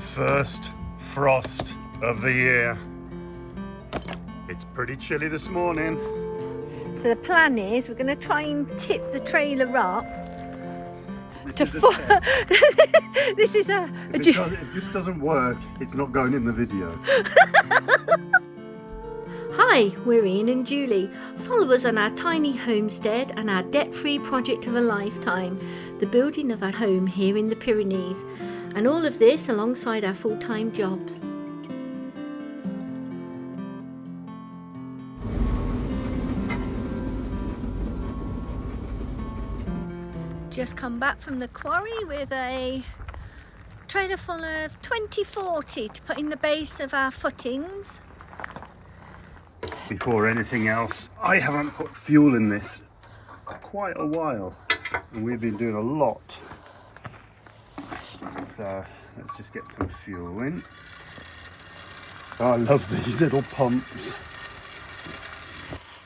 first frost of the year. It's pretty chilly this morning. So the plan is we're going to try and tip the trailer up to this is a if this doesn't work, it's not going in the video. Hi, we're Ian and Julie. Follow us on our tiny homestead and our debt-free project of a lifetime, the building of our home here in the Pyrenees, and all of this alongside our full-time jobs. Just come back from the quarry with a trailer full of 2040 to put in the base of our footings. Before anything else, I haven't put fuel in this for quite a while, and we've been doing a lot. So let's just get some fuel in. Oh, I love these little pumps.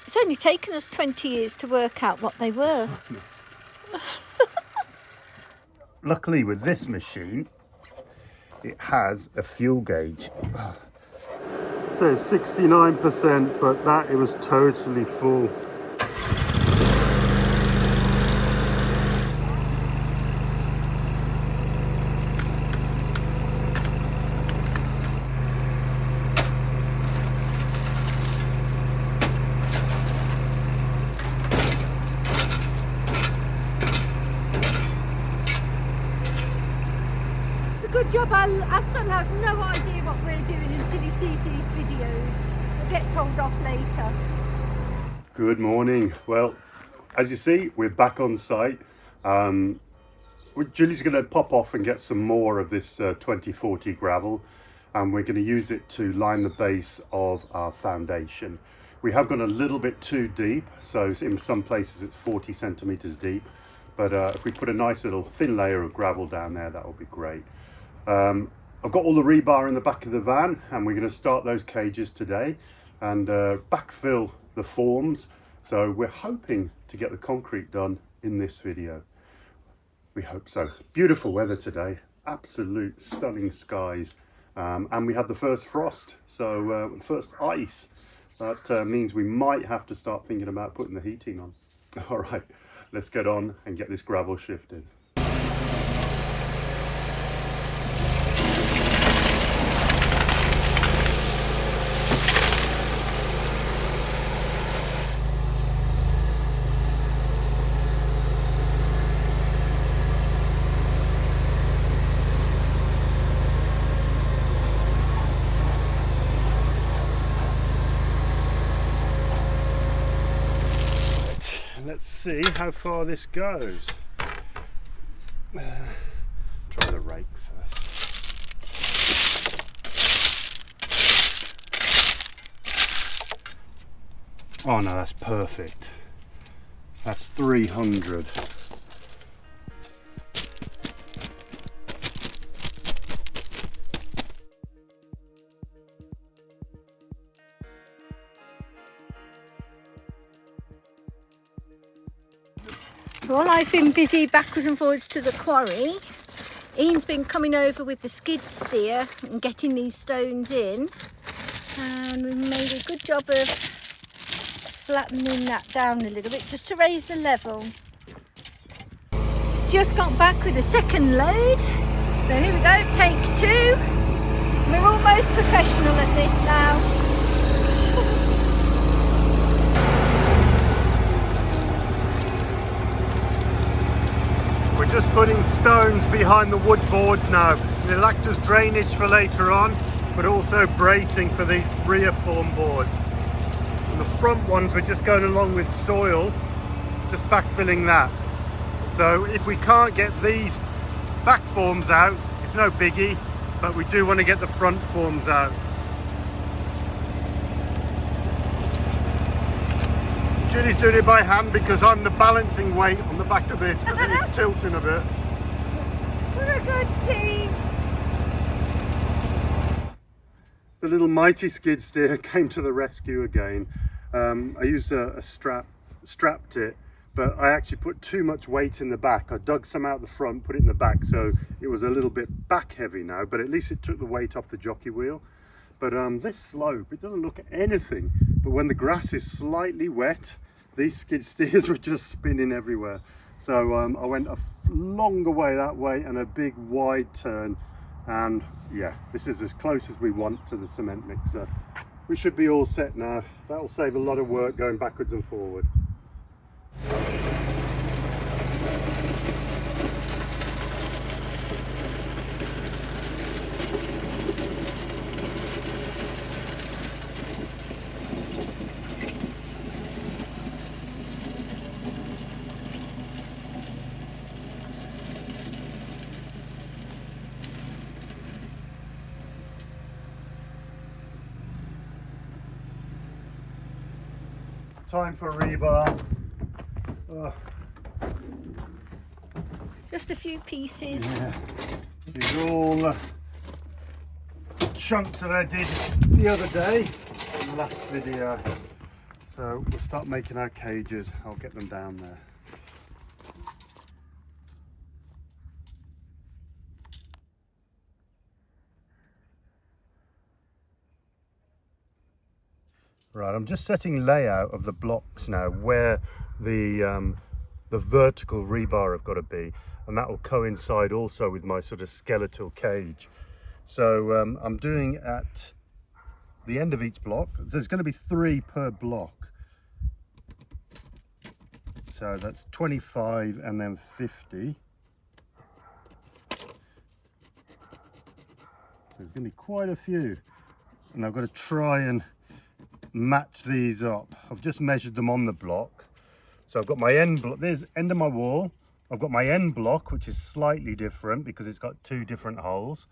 It's only taken us 20 years to work out what they were. Luckily with this machine, it has a fuel gauge. It says 69%, but that it was totally full. Good job, our son has no idea what we're doing until he sees these videos. We'll get told off later. Good morning. Well, as you see, we're back on site. Julie's going to pop off and get some more of this 2040 gravel, and we're going to use it to line the base of our foundation. We have gone a little bit too deep, so in some places it's 40 centimeters deep, but if we put a nice little thin layer of gravel down there, that will be great. I've got all the rebar in the back of the van, and we're going to start those cages today and backfill the forms. So we're hoping to get the concrete done in this video. We hope so. Beautiful weather today, absolute stunning skies, and we had the first frost, so the first ice. That means we might have to start thinking about putting the heating on. All right, let's get on and get this gravel shifted. Let's see how far this goes. Try the rake first. Oh no, that's perfect. That's 300. While I've been busy backwards and forwards to the quarry, Ian's been coming over with the skid steer and getting these stones in, and we've made a good job of flattening that down a little bit just to raise the level. Just got back with a second load, so here we go, take two. We're almost professional at this now. We're just putting stones behind the wood boards now. They'll act as drainage for later on, but also bracing for these rear form boards. And the front ones we're just going along with soil, just backfilling that. So if we can't get these back forms out, it's no biggie, but we do want to get the front forms out. Julie's doing it by hand because I'm the balancing weight on the back of this because it is tilting a bit. We're a good team. The little mighty skid steer came to the rescue again. I used a strap, strapped it but I actually put too much weight in the back. I dug some out the front, put it in the back, so it was a little bit back heavy now, but at least it took the weight off the jockey wheel. But this slope, it doesn't look at anything, but when the grass is slightly wet, these skid steers were just spinning everywhere. So I went a longer way that way and a big wide turn, and yeah, this is as close as we want to the cement mixer. We should be all set now. That'll save a lot of work going backwards and forward. Time for rebar. Just a few pieces. Yeah. These are all the chunks that I did the other day in the last video. So we'll start making our cages. I'll get them down there. Right, I'm just setting layout of the blocks now where the vertical rebar have got to be, and that will coincide also with my sort of skeletal cage. So I'm doing at the end of each block. There's going to be 3 per block. So that's 25 and then 50. So there's going to be quite a few, and I've got to try and match these up. I've just measured them on the block. So I've got my end block, there's end of my wall. I've got my end block, which is slightly different because it's got 2 different holes.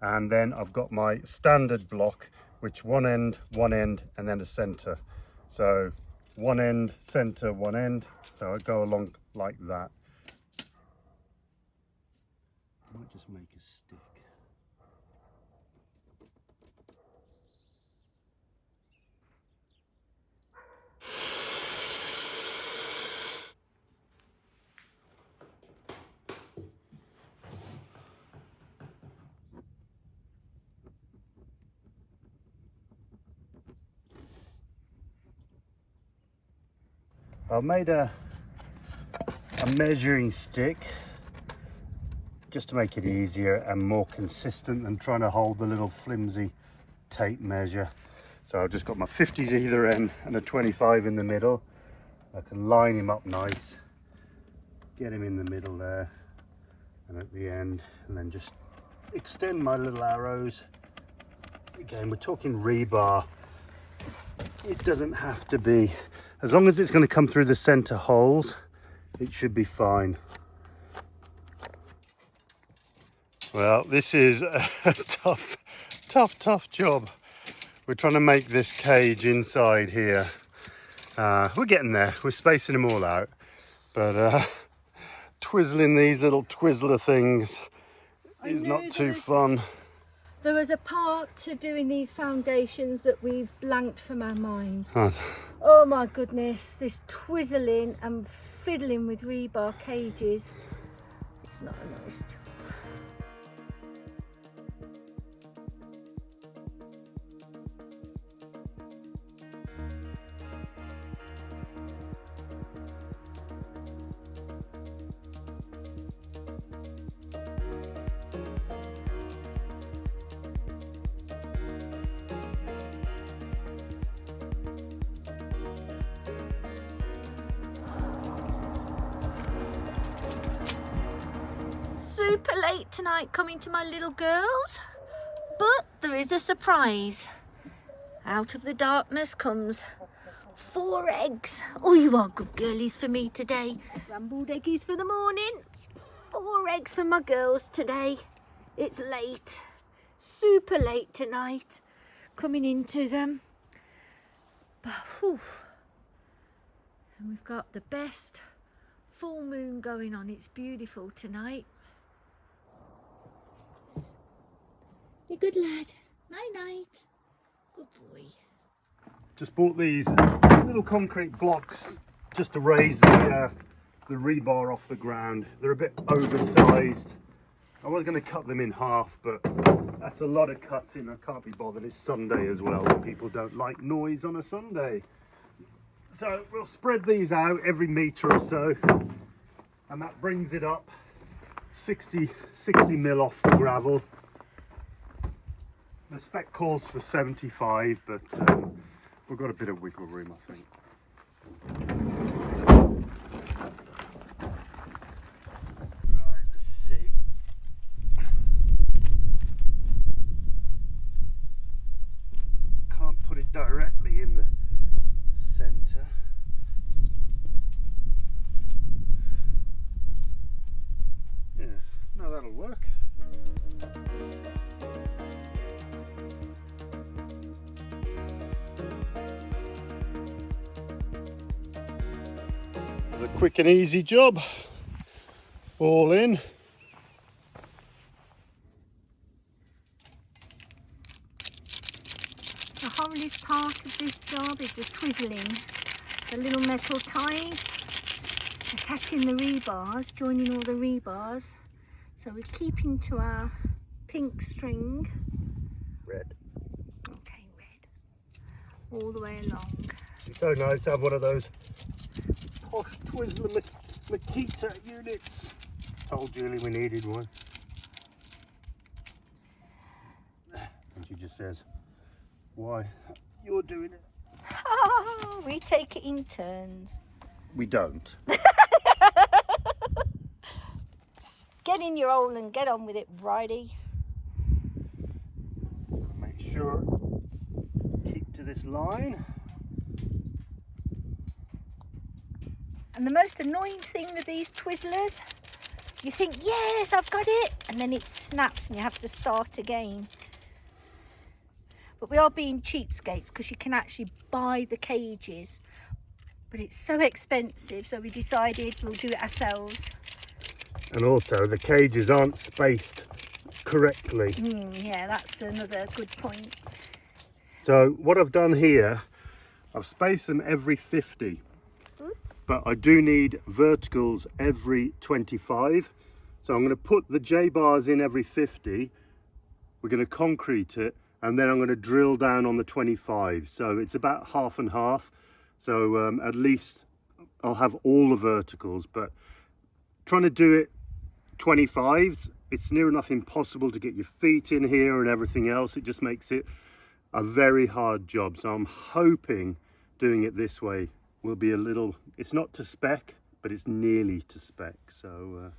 And then I've got my standard block, which one end, and then a center. So one end, center, one end. So I go along like that. I might just make a stick. I've made a measuring stick just to make it easier and more consistent than trying to hold the little flimsy tape measure. So I've just got my 50s either end and a 25 in the middle. I can line him up nice, get him in the middle there and at the end, and then just extend my little arrows. Again, we're talking rebar. It doesn't have to be, as long as it's going to come through the center holes, it should be fine. Well, this is a tough job. We're trying to make this cage inside here. We're getting there. We're spacing them all out. But twizzling these little Twizzler things is not too fun. There was a part to doing these foundations that we've blanked from our mind. Oh my goodness, this twizzling and fiddling with rebar cages. It's not a nice job. Super late tonight coming to my little girls, but there is a surprise. Out of the darkness comes 4 eggs. Oh, you are good girlies for me today. Scrambled eggies for the morning. 4 eggs for my girls today. It's late, super late tonight coming into them. But whew, and we've got the best full moon going on. It's beautiful tonight. You're good lad. Night night. Good boy. Just bought these little concrete blocks just to raise the rebar off the ground. They're a bit oversized. I was going to cut them in half, but that's a lot of cutting. I can't be bothered. It's Sunday as well. People don't like noise on a Sunday. So we'll spread these out every metre or so, and that brings it up 60 mil off the gravel. The spec calls for 75, but we've got a bit of wiggle room, I think. Right, let's see. Can't put it directly in the centre. Yeah, no, that'll work. It's a quick and easy job. All in. The hardest part of this job is the twizzling, the little metal ties, attaching the rebars, joining all the rebars. So we're keeping to our pink string. Red. Okay, red. All the way along. It's so nice to have one of those posh Twizzler Makita units. Told Julie we needed one. And she just says, why? You're doing it. We take it in turns. We don't. Get in your hole and get on with it, Wrighty. Make sure, keep to this line. And the most annoying thing with these Twizzlers, you think, yes, I've got it, and then it snaps and you have to start again. But we are being cheapskates because you can actually buy the cages, but it's so expensive, so we decided we'll do it ourselves. And also the cages aren't spaced correctly. Yeah, that's another good point. So what I've done here, I've spaced them every 50. Oops. But I do need verticals every 25. So I'm going to put the J-bars in every 50. We're going to concrete it, and then I'm going to drill down on the 25. So it's about half and half. So at least I'll have all the verticals, but trying to do it 25s, it's near enough impossible to get your feet in here and everything else. It just makes it a very hard job. So I'm hoping doing it this way will be a little, it's not to spec, but it's nearly to spec. So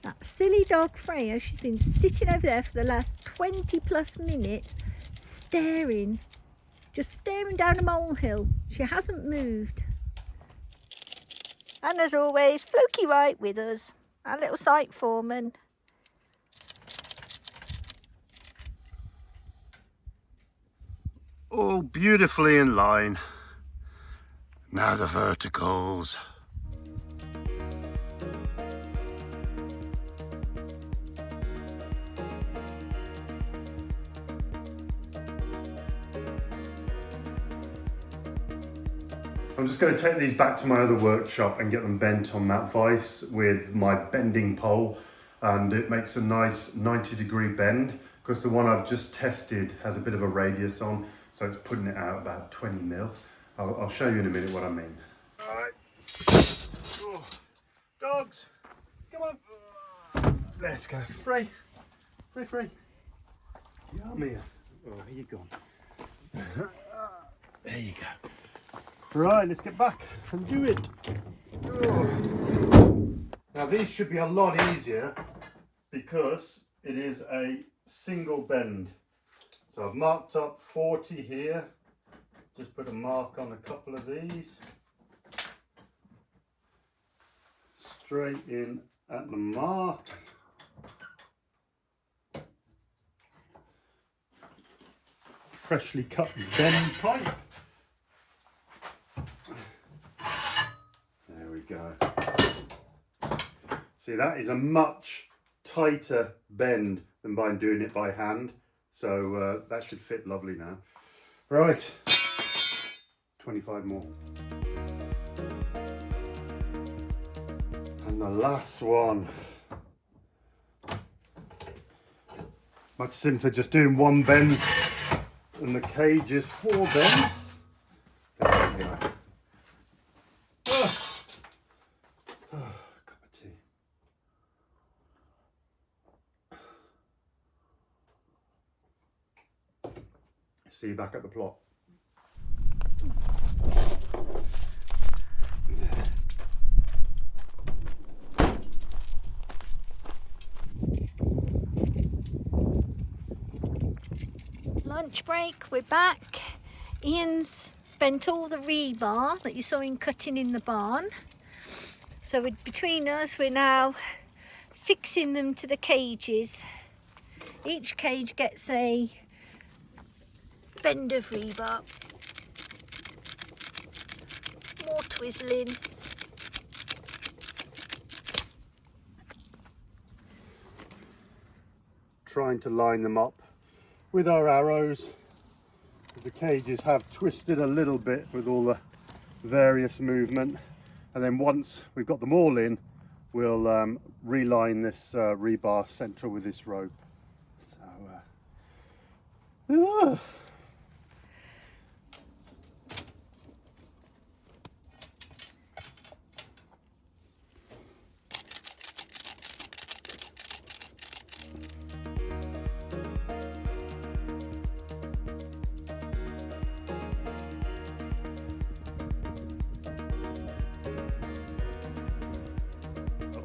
that silly dog Freya, she's been sitting over there for the last 20 plus minutes staring, just staring down a molehill. She hasn't moved. And as always, Floki Wright with us, our little site foreman. all beautifully in line. Now the verticals. I'm just going to take these back to my other workshop and get them bent on that vise with my bending pole, and it makes a nice 90-degree bend because the one I've just tested has a bit of a radius on, so it's putting it out about 20 mil. I'll show you in a minute what I mean. All right. Oh, dogs, come on. Let's go. Free. Free. Come here. Oh, here you go. There you go. Right, let's get back and do it. Oh. Now these should be a lot easier because it is a single bend. So I've marked up 40 here. Just put a mark on a couple of these. Straight in at the mark. Freshly cut bend pipe. There we go. See, that is a much tighter bend than by doing it by hand. So that should fit lovely now. Right, 25 more. the last one. Much simpler just doing one bend and the cage is 4 bend. There we go. Cup of tea. See you back at the plot. Lunch break, we're back. Ian's bent all the rebar that you saw him cutting in the barn. So between us, we're now fixing them to the cages. Each cage gets a bend of rebar. More twizzling. Trying to line them up with our arrows. The cages have twisted a little bit with all the various movement, and then once we've got them all in, we'll reline this rebar central with this rope. So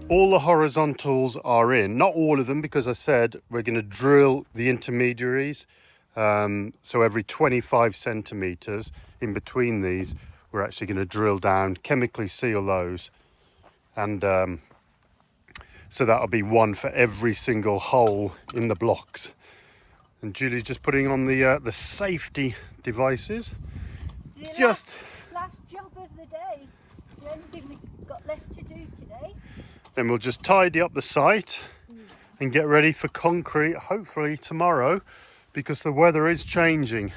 all the horizontals are in, not all of them, because I said we're going to drill the intermediaries. So every 25 centimeters in between these, we're actually going to drill down, chemically seal those. And so that'll be one for every single hole in the blocks. And Julie's just putting on the safety devices. Last job of the day. The only thing we've got left to do today. Then we'll just tidy up the site and get ready for concrete, hopefully tomorrow, because the weather is changing.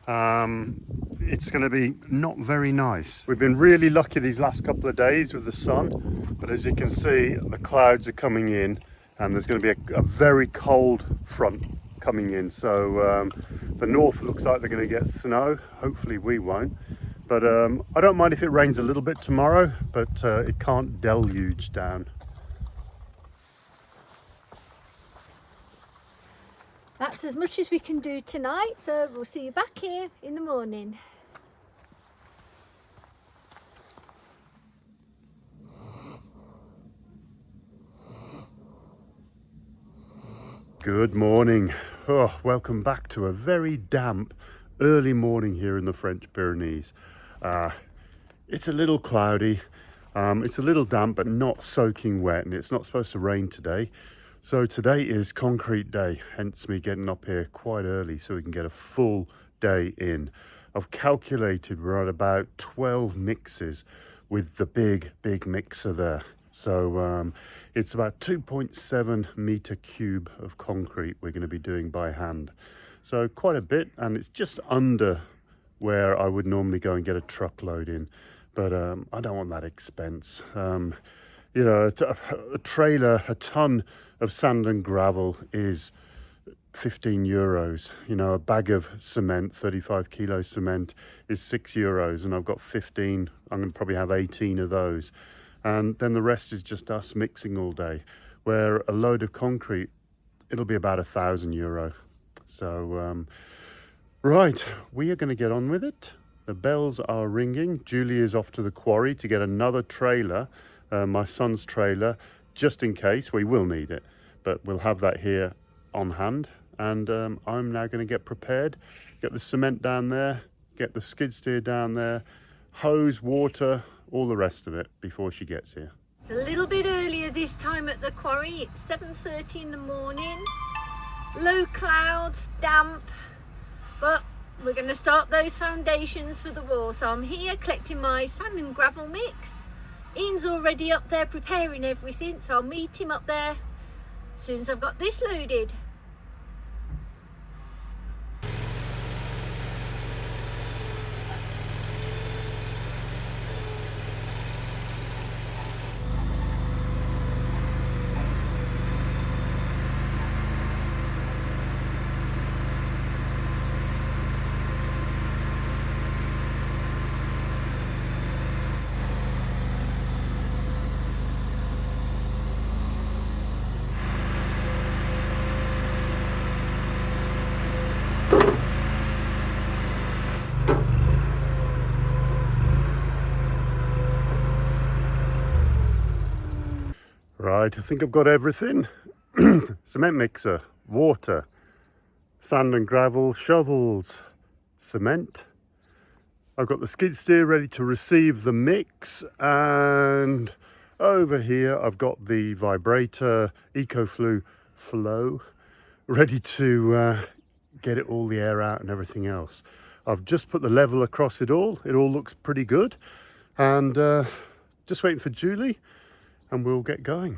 It's going to be not very nice. We've been really lucky these last couple of days with the sun, but as you can see, the clouds are coming in and there's going to be a very cold front coming in. So the north looks like they're going to get snow. Hopefully we won't. But I don't mind if it rains a little bit tomorrow, but it can't deluge down. That's as much as we can do tonight, so we'll see you back here in the morning. Good morning. Oh, welcome back to a very damp early morning here in the French Pyrenees. It's a little cloudy, it's a little damp, but not soaking wet, and it's not supposed to rain today. So today is concrete day, hence me getting up here quite early so we can get a full day in. I've calculated we're at about 12 mixes with the big mixer there. So it's about 2.7 meter cube of concrete we're going to be doing by hand. So quite a bit, and it's just under where I would normally go and get a truckload in. But I don't want that expense. You know, a trailer, a ton of sand and gravel is 15 euros. You know, a bag of cement, 35 kilo cement, is 6 euros, and I've got 15. I'm going to probably have 18 of those. And then the rest is just us mixing all day. Where a load of concrete, it'll be about €1,000. So, right, we are going to get on with it. The bells are ringing. Julie is off to the quarry to get another trailer, my son's trailer, just in case. We will need it, but we'll have that here on hand. And I'm now going to get prepared, get the cement down there, get the skid steer down there, hose, water, all the rest of it before she gets here. It's a little bit earlier this time at the quarry. It's 7:30 in the morning. Low clouds, damp, but we're going to start those foundations for the wall. So I'm here collecting my sand and gravel mix. Ian's already up there preparing everything, so I'll meet him up there as soon as I've got this loaded. Right, I think I've got everything. Cement mixer, water, sand and gravel, shovels, cement. I've got the skid steer ready to receive the mix, and over here I've got the vibrator EcoFlu flow ready to get it all the air out and everything else. I've just put the level across it all. It all looks pretty good, and just waiting for Julie and we'll get going.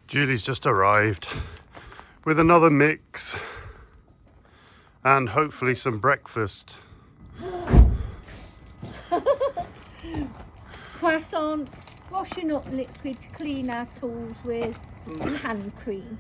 Julie's just arrived with another mix and hopefully some breakfast. Croissants, washing up liquid to clean our tools with, and hand cream.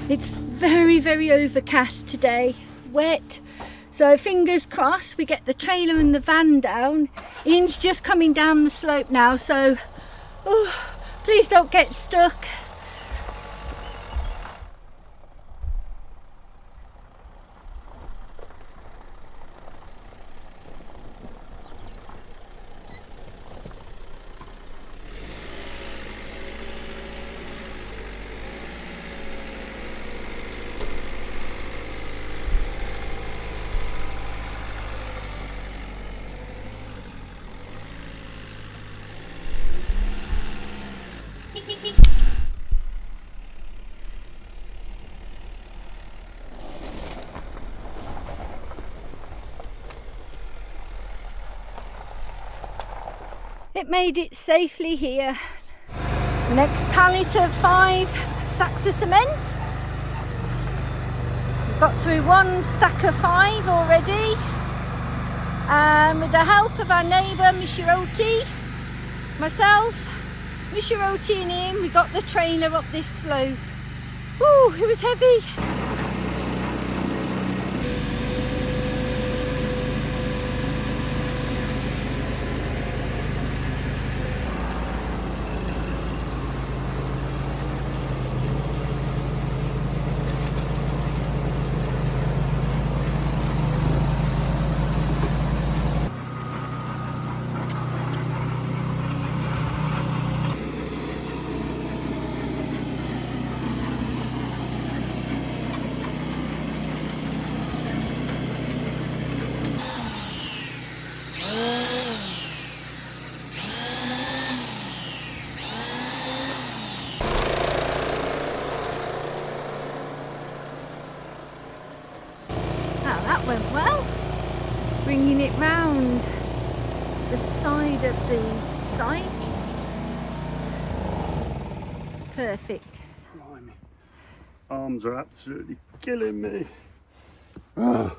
It's very, very overcast today, wet. So fingers crossed we get the trailer and the van down. Ian's just coming down the slope now, so please don't get stuck. It made it safely here. Next pallet of 5 sacks of cement. We've got through 1 stack of 5 already. And with the help of our neighbour, Mishiroti, myself, Mishiroti and Ian, we got the trailer up this slope. Woo, it was heavy. side of the site. Perfect. Blimey. Arms are absolutely killing me. Ah,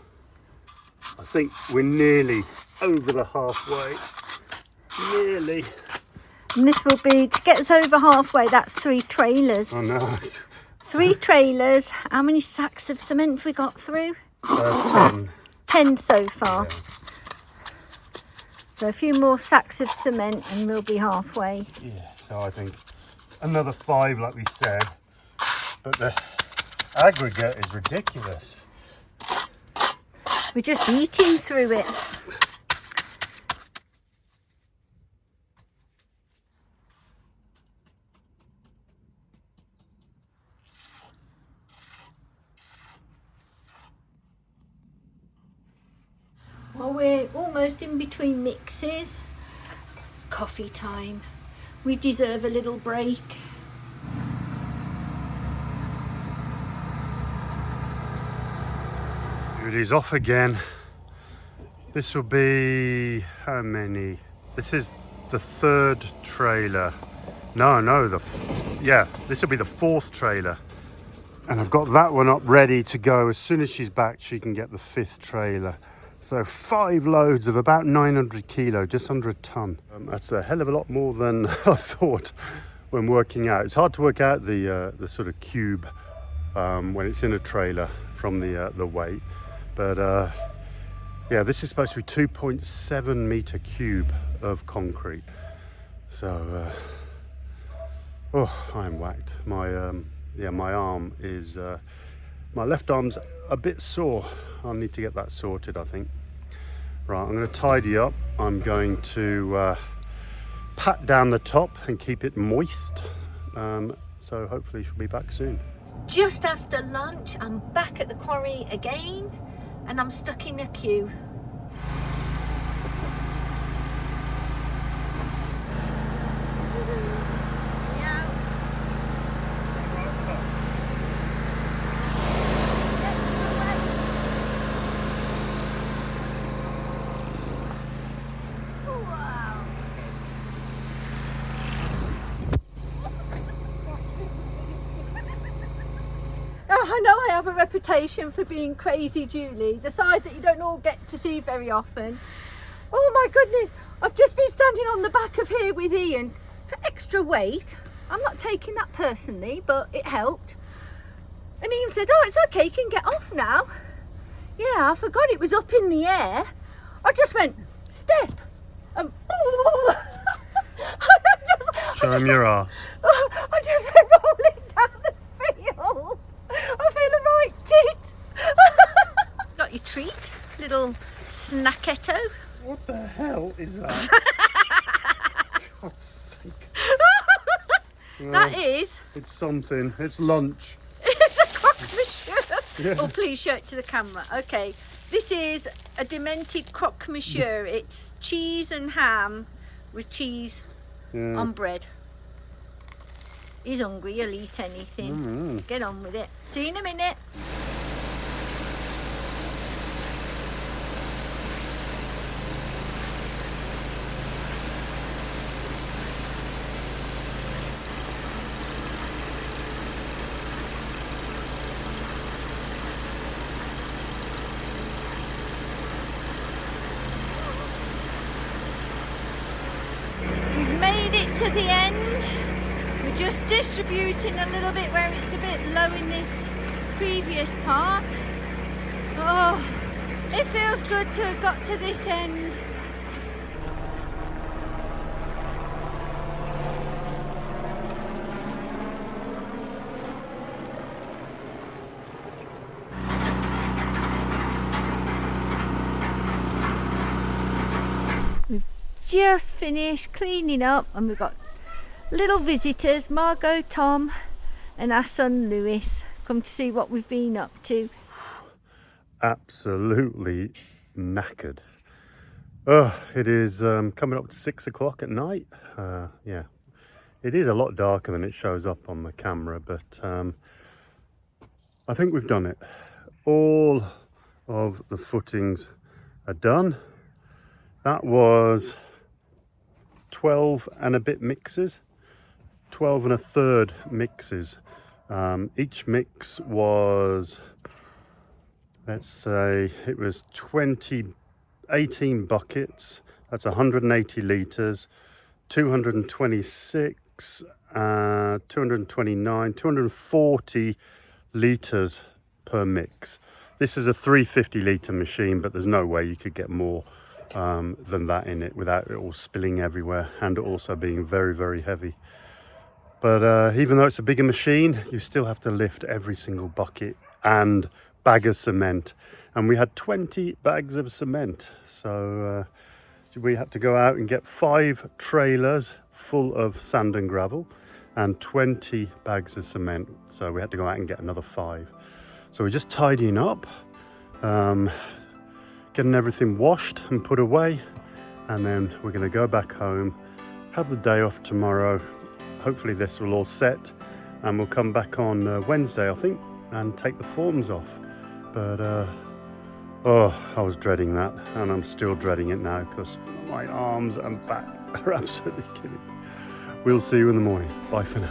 I think we're nearly over the halfway. Nearly. And this will be, to get us over halfway, that's 3 trailers. I know. 3 trailers. How many sacks of cement have we got through? 10. 10 so far. Yeah. So a few more sacks of cement and we'll be halfway. Yeah, so I think another 5 like we said. But the aggregate is ridiculous. We're just eating through it. Well, we're almost in between mixes. It's coffee time. We deserve a little break. It is off again. This will be how many? This is the 3rd trailer. No, this will be the 4th trailer. And I've got that one up ready to go. As soon as she's back, she can get the 5th trailer. So 5 loads of about 900 kilo, just under a ton. That's a hell of a lot more than I thought when working out. It's hard to work out the sort of cube when it's in a trailer from the weight. But yeah, this is supposed to be 2.7 meter cube of concrete. So, oh, I'm whacked. My arm is, my left arm's a bit sore. I'll need to get that sorted, I think. Right, I'm going to tidy up. I'm going to pat down the top and keep it moist. So hopefully she'll be back soon. Just after lunch, I'm back at the quarry again and I'm stuck in a queue. I know I have a reputation for being crazy Julie, the side that you don't all get to see very often. Oh my goodness, I've just been standing on the back of here with Ian for extra weight. I'm not taking that personally, but it helped. And Ian said, oh, it's okay, you can get off now. Yeah, I forgot it was up in the air. I just went, step, and oh! Show him your ass. I just went rolling down the field. I feel a right tit. Got your treat, little snacketto. What the hell is that? God's sake. That is. It's something. It's lunch. It's a croque monsieur. Yeah. Oh, please show it to the camera. Okay, this is a demented croque monsieur. It's cheese and ham with cheese on bread. He's hungry, he'll eat anything. Get on with it. See you in a minute. We've made it to the end. We're just distributing a little bit where it's a bit low in this previous part. Oh, it feels good to have got to this end. We've just finished cleaning up and we've got little visitors, Margot, Tom and our son Lewis, come to see what we've been up to. Absolutely knackered. Oh, it is coming up to 6 o'clock at night. Yeah, it is a lot darker than it shows up on the camera, but I think we've done it. All of the footings are done. That was 12 and a bit mixes, 12 and a third mixes. Each mix was, let's say it was 18 buckets, that's 180 litres, 226, 229, 240 litres per mix. This is a 350 litre machine, but there's no way you could get more than that in it without it all spilling everywhere and also being very, very heavy. But even though it's a bigger machine, you still have to lift every single bucket and bag of cement. And we had 20 bags of cement. So we had to go out and get 5 trailers full of sand and gravel and 20 bags of cement. So we had to go out and get another 5. So we're just tidying up, getting everything washed and put away. And then we're going to go back home, have the day off tomorrow. Hopefully this will all set, and we'll come back on Wednesday, I think, and take the forms off. But oh, I was dreading that, and I'm still dreading it now because my arms and back are absolutely killing me. We'll see you in the morning. Bye for now.